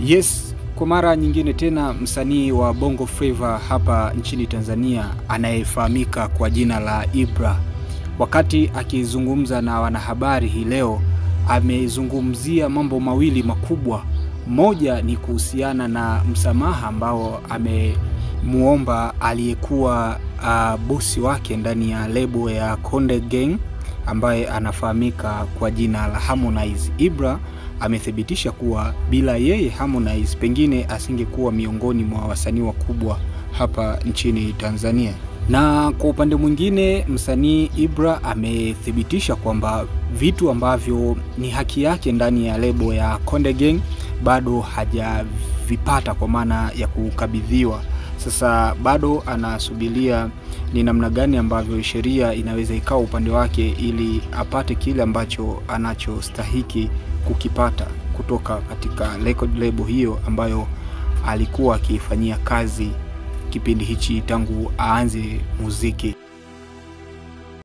Yes, kwa mara nyingine tena msanii wa Bongo Flava hapa nchini Tanzania anayefahamika kwa jina la Ibra, wakati akizungumza na wanahabari hii leo, amezungumzia mambo mawili makubwa. Moja ni kuhusiana na msamaha ambao amemuomba aliyekuwa bosi wake ndani ya lebo ya Konde Gang ambaye anafahamika kwa jina la Harmonize. Ibra amethibitisha kuwa bila yeye Harmonize pengine asingekuwa miongoni mwa wasanii wakubwa hapa nchini Tanzania. Na kwa upande mwingine, msanii Ibra amethibitisha kwamba vitu ambavyo ni haki yake ndani ya lebo ya Konde Gang bado hajavipata, kwa maana ya kukabidhiwa. Sasa bado anasubiria ni namna gani ambavyo sheria inaweza ikawa upande wake ili apate kile ambacho anachostahiki kukipata kutoka katika record label hiyo ambayo alikuwa akifanyia kazi kipindi hichi tangu aanze muziki.